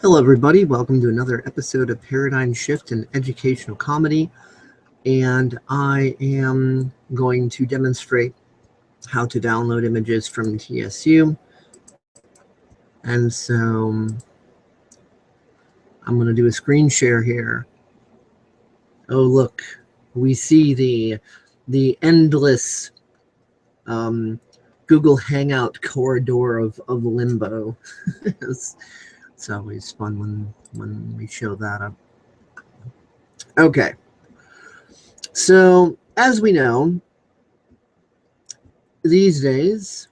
Hello everybody, welcome to another episode of Paradigm Shift in Educational Comedy, and I am going to demonstrate how to download images from TSU. And so I'm going to do a screen share here. Oh look, we see the endless Google Hangout corridor of limbo. It's always fun when we show that up. Okay. So, as we know, these days,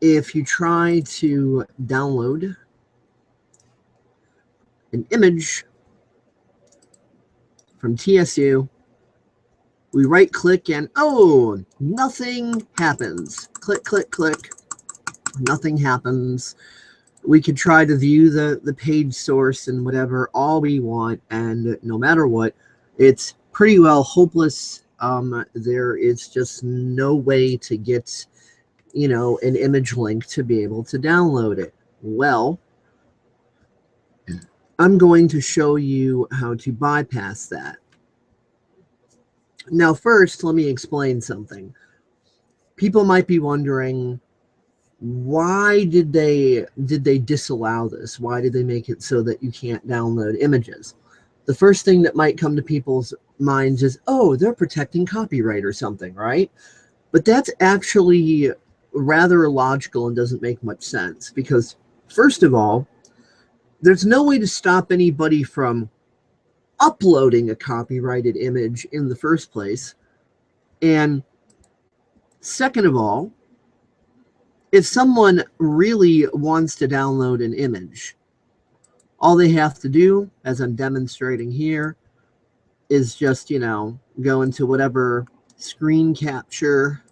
if you try to download an image from TSU, we right-click and, oh, nothing happens. Click, click, click. Nothing happens. We could try to view the page source and whatever all we want, and no matter what, it's pretty well hopeless. There is just no way to get, an image link to be able to download it. Well, I'm going to show you how to bypass that. Now, first, let me explain something. People might be wondering, why did they disallow this? Why did they make it so that you can't download images? The first thing that might come to people's minds is, oh, they're protecting copyright or something, right? But that's actually rather illogical and doesn't make much sense, because first of all, there's no way to stop anybody from uploading a copyrighted image in the first place. And second of all, if someone really wants to download an image, all they have to do, as I'm demonstrating here, is just, go into whatever screen capture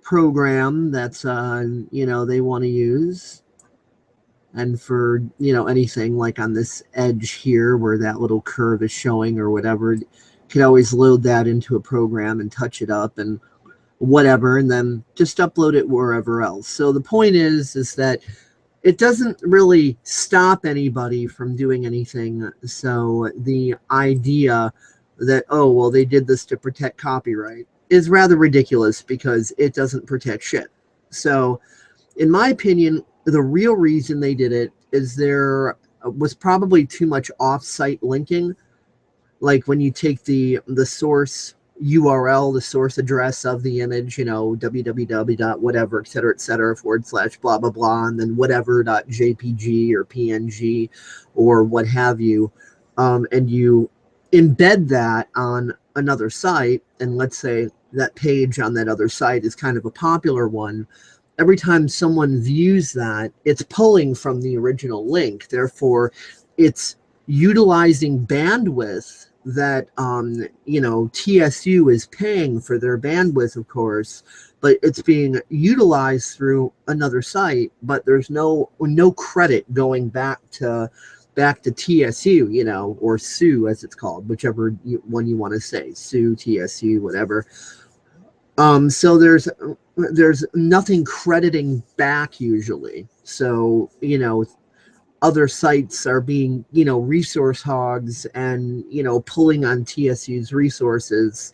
program that's, they want to use. And for, anything like on this edge here where that little curve is showing or whatever, you can always load that into a program and touch it up and whatever, and then just upload it wherever else. So the point is that it doesn't really stop anybody from doing anything. So the idea that, oh, well, they did this to protect copyright is rather ridiculous, because it doesn't protect shit. So in my opinion, the real reason they did it is there was probably too much off-site linking. Like when you take the source URL, the source address of the image, www.whatever, et cetera, / blah, blah, blah, and then whatever.jpg or PNG or what have you, and you embed that on another site, and let's say that page on that other site is kind of a popular one. Every time someone views that, it's pulling from the original link. Therefore, it's utilizing bandwidth that TSU is paying for their bandwidth, of course, but it's being utilized through another site, but there's no credit going back to TSU, or SU as it's called, whichever one you want to say, SU, TSU, whatever. So there's nothing crediting back usually. So, other sites are being, resource hogs and, pulling on TSU's resources,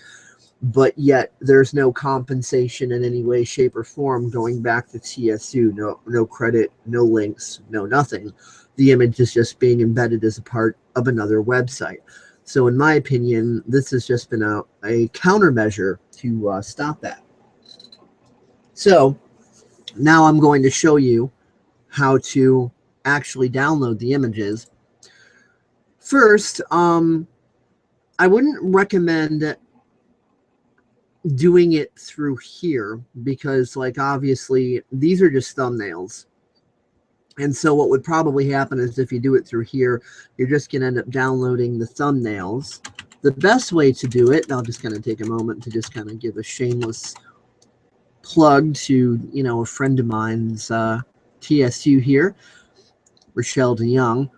but yet there's no compensation in any way, shape, or form going back to TSU. No credit, no links, no nothing. The image is just being embedded as a part of another website. So in my opinion, this has just been a countermeasure to stop that. So now I'm going to show you how to actually download the images. First, I wouldn't recommend doing it through here, because obviously these are just thumbnails. And so what would probably happen is if you do it through here, you're just going to end up downloading the thumbnails. The best way to do it, I'll just kind of take a moment to just kind of give a shameless plug to, a friend of mine's TSU here, Rochelle DeYoung,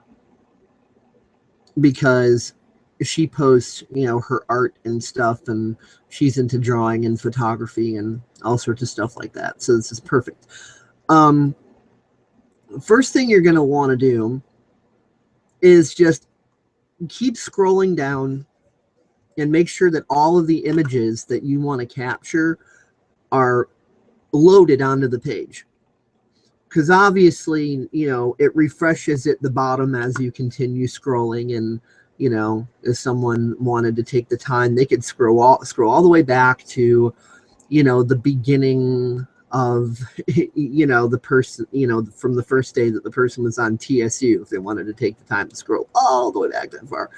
because she posts, her art and stuff, and she's into drawing and photography and all sorts of stuff like that. So this is perfect. first thing you're going to want to do is just keep scrolling down and make sure that all of the images that you want to capture are loaded onto the page. Because obviously, it refreshes at the bottom as you continue scrolling. And, if someone wanted to take the time, they could scroll all the way back to, the beginning of, the person, from the first day that the person was on TSU, if they wanted to take the time to scroll all the way back that far.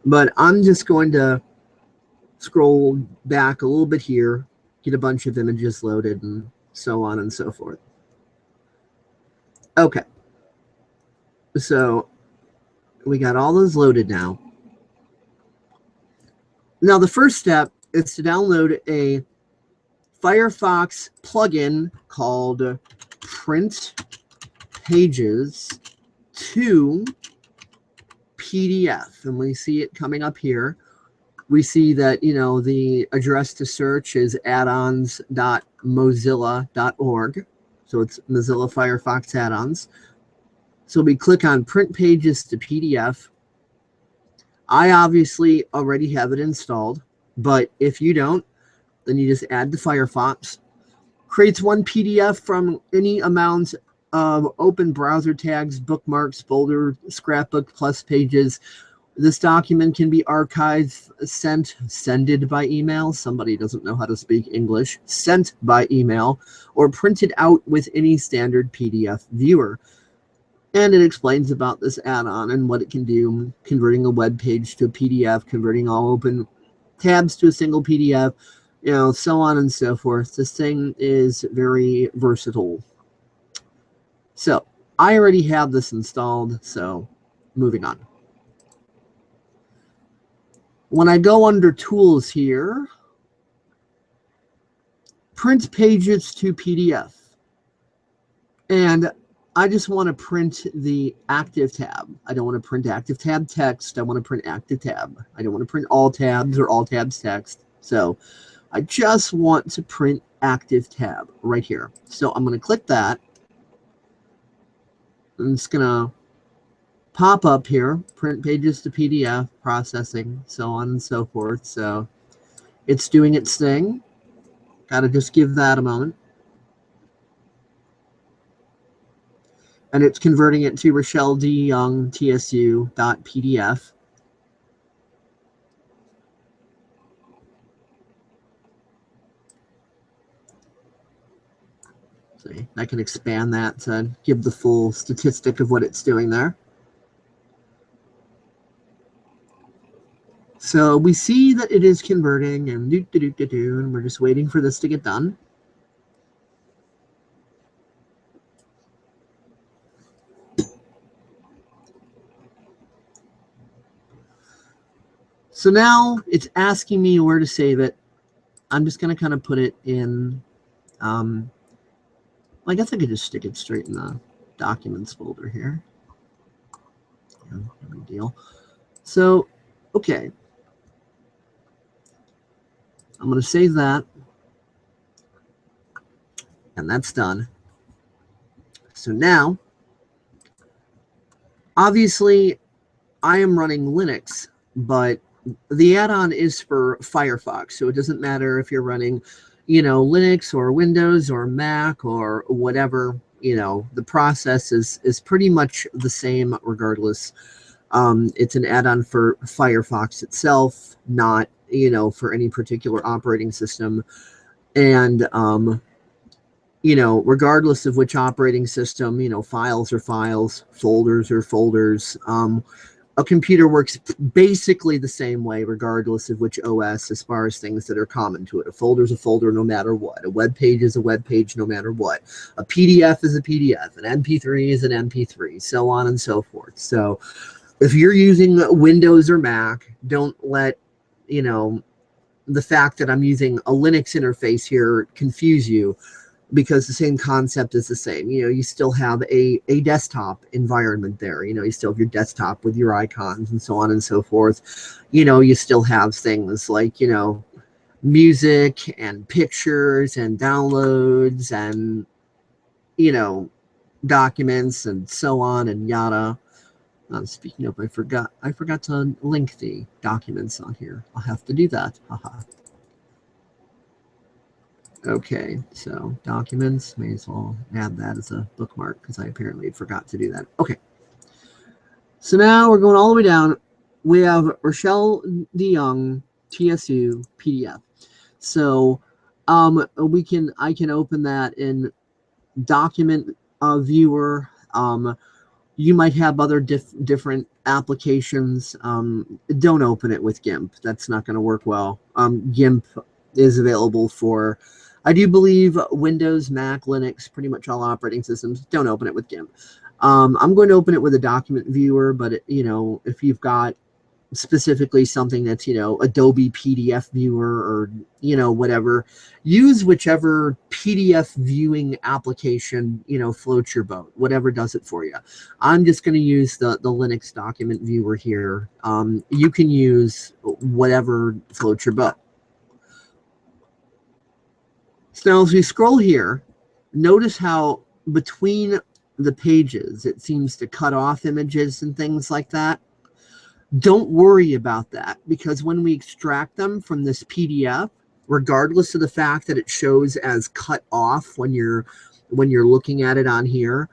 But I'm just going to scroll back a little bit here, get a bunch of images loaded, and so on and so forth. Okay. So we got all those loaded now. Now the first step is to download a Firefox plugin called Print Pages to PDF. And we see it coming up here. We see that, the address to search is addons.mozilla.org. So it's Mozilla Firefox add-ons. So we click on Print Pages to PDF. I obviously already have it installed, but if you don't, then you just add to Firefox. Creates one PDF from any amount of open browser tags, bookmarks, folder, scrapbook, plus pages. This document can be archived, sended by email. Somebody doesn't know how to speak English. Sent by email, or printed out with any standard PDF viewer. And it explains about this add-on and what it can do, converting a web page to a PDF, converting all open tabs to a single PDF, so on and so forth. This thing is very versatile. So I already have this installed, so moving on. When I go under Tools here, Print Pages to PDF. And I just want to print the active tab. I don't want to print active tab text. I want to print active tab. I don't want to print all tabs or all tabs text. So I just want to print active tab right here. So I'm going to click that. And it's going to pop up here, Print Pages to PDF, processing, so on and so forth. So it's doing its thing. Got to just give that a moment. And it's converting it to Rochelle D. Young TSU.pdf. See, I can expand that to give the full statistic of what it's doing there. So we see that it is converting, and and we're just waiting for this to get done. So now it's asking me where to save it. I'm just going to kind of put it in, I guess I could just stick it straight in the Documents folder here. Yeah, no big deal. So, okay. I'm going to save that. And that's done. So now, obviously, I am running Linux, but the add-on is for Firefox. So it doesn't matter if you're running, Linux or Windows or Mac or whatever, the process is pretty much the same regardless. It's an add-on for Firefox itself, not, for any particular operating system. And, regardless of which operating system, files are files, folders are folders. A computer works basically the same way, regardless of which OS, as far as things that are common to it. A folder is a folder no matter what. A web page is a web page no matter what. A PDF is a PDF. An MP3 is an MP3, so on and so forth. So if you're using Windows or Mac, don't let, the fact that I'm using a Linux interface here confuse you, because the same concept is the same. You still have a desktop environment there. You still have your desktop with your icons and so on and so forth. You still have things like, music and pictures and downloads and, documents and so on and yada. Speaking of, I forgot to link the documents on here. I'll have to do that. Haha. Okay, so documents, may as well add that as a bookmark because I apparently forgot to do that. Okay, so now we're going all the way down. We have Rochelle DeYoung, TSU, PDF. So I can open that in document viewer. You might have other different applications. Don't open it with GIMP. That's not going to work well. GIMP is available for, I do believe, Windows, Mac, Linux, pretty much all operating systems. Don't open it with GIMP. I'm going to open it with a document viewer, but if you've got specifically something that's, Adobe PDF viewer or, whatever, use whichever PDF viewing application, floats your boat, whatever does it for you. I'm just going to use the Linux document viewer here. You can use whatever floats your boat. So now as we scroll here, notice how between the pages, it seems to cut off images and things like that. Don't worry about that, because when we extract them from this PDF, regardless of the fact that it shows as cut off when you're looking at it on here,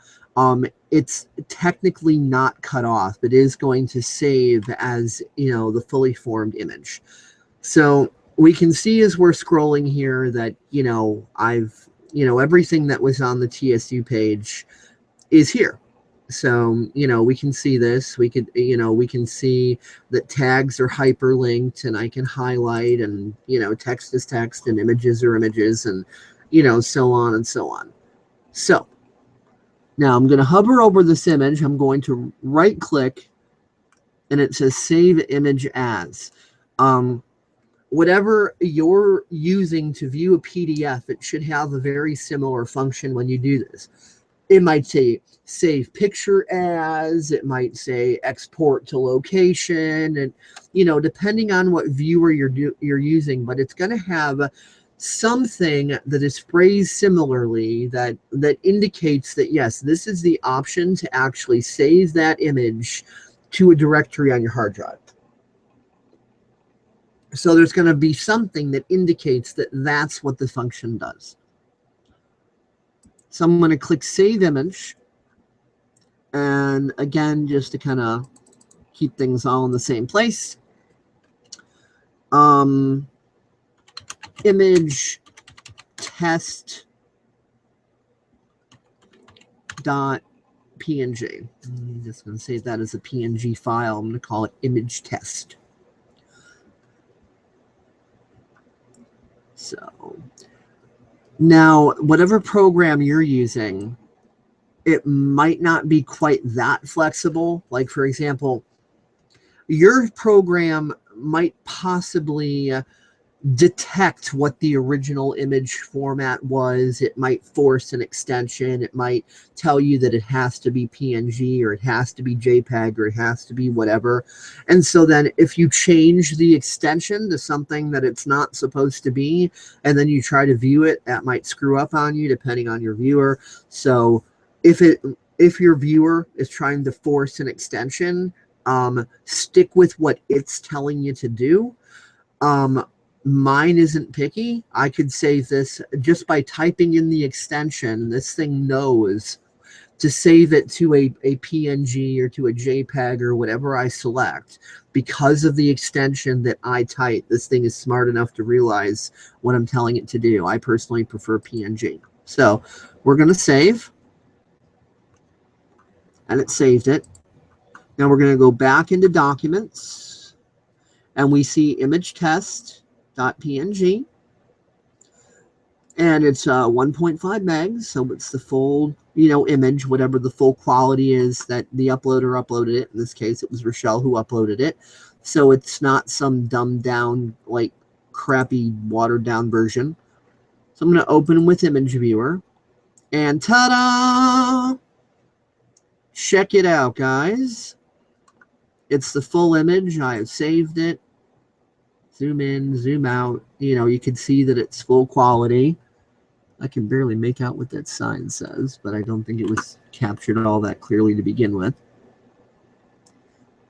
it's technically not cut off. It is going to save as, the fully formed image. So we can see as we're scrolling here that, everything that was on the TSU page is here. So, we can see this. We can see that tags are hyperlinked, and I can highlight, and, text is text, and images are images, and, so on and so on. So now I'm going to hover over this image. I'm going to right click, and it says save image as. Whatever you're using to view a PDF, it should have a very similar function when you do this. It might say save picture as, it might say export to location, and depending on what viewer you're using, but it's going to have something that is phrased similarly that indicates that yes, this is the option to actually save that image to a directory on your hard drive. So there's going to be something that indicates that that's what the function does. So I'm going to click Save Image. And again, just to kind of keep things all in the same place. Image test dot PNG. I'm just going to save that as a PNG file. I'm going to call it image test. So now, whatever program you're using, it might not be quite that flexible. Like, for example, your program might possibly detect what the original image format was. It might force an extension. It might tell you that it has to be PNG, or it has to be JPEG, or it has to be whatever. And so then if you change the extension to something that it's not supposed to be, and then you try to view it, that might screw up on you depending on your viewer. So if your viewer is trying to force an extension, stick with what it's telling you to do. Mine isn't picky. I could save this just by typing in the extension. This thing knows to save it to a PNG or to a JPEG or whatever I select. Because of the extension that I type, this thing is smart enough to realize what I'm telling it to do. I personally prefer PNG. So we're going to save. And it saved it. Now we're going to go back into Documents. And we see image test.png, and it's 1.5 megs, so it's the full image, whatever the full quality is that the uploader uploaded it. In this case, it was Rochelle who uploaded it, so it's not some dumbed down, like crappy watered down version. So I'm going to open with Image Viewer, and ta-da! Check it out, guys. It's the full image. I have saved it. Zoom in, zoom out. You can see that it's full quality. I can barely make out what that sign says, but I don't think it was captured all that clearly to begin with.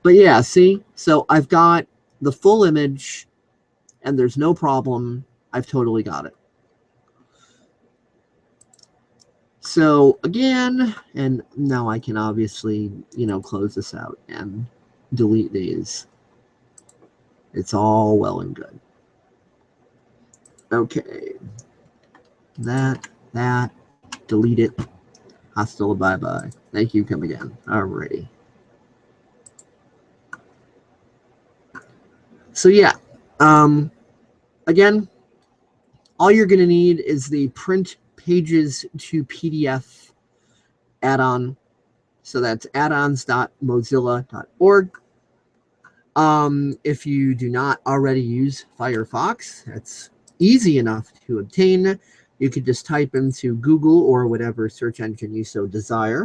But yeah, see? So I've got the full image, and there's no problem. I've totally got it. So again, and now I can obviously, close this out and delete these. It's all well and good. Okay. That, delete it. Hostile, bye-bye. Thank you, come again. Alrighty. So yeah, again, all you're going to need is the print pages to PDF add-on. So that's addons.mozilla.org. If you do not already use Firefox, that's easy enough to obtain. You could just type into Google or whatever search engine you so desire.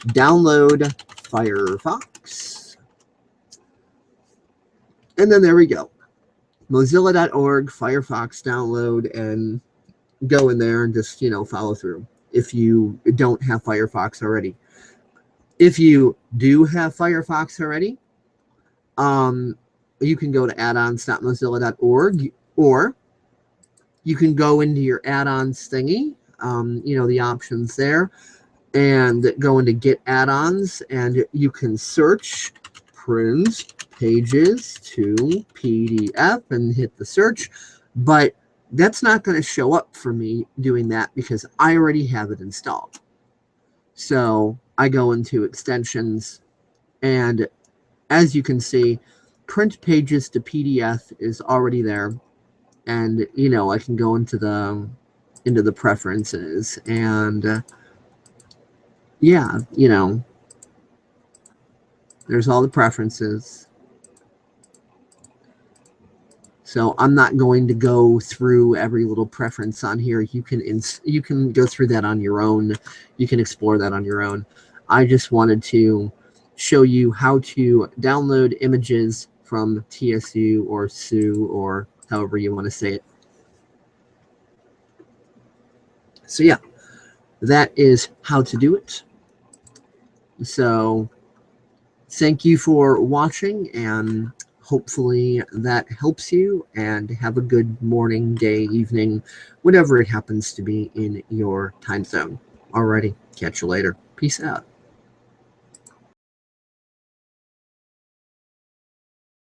Download Firefox. And then there we go. Mozilla.org, Firefox download, and go in there and just, follow through if you don't have Firefox already. If you do have Firefox already, you can go to addons.mozilla.org, or you can go into your add-ons thingy, the options there, and go into Get Add-ons, and you can search print pages to PDF and hit the search, but that's not going to show up for me doing that because I already have it installed. So I go into extensions, and as you can see, print pages to PDF is already there. And, I can go into the preferences, and yeah, there's all the preferences. So I'm not going to go through every little preference on here. You can go through that on your own. You can explore that on your own. I just wanted to show you how to download images from TSU or SU or however you want to say it. So yeah, that is how to do it. So thank you for watching, and hopefully that helps you, and have a good morning, day, evening, whatever it happens to be in your time zone. Alrighty, catch you later. Peace out.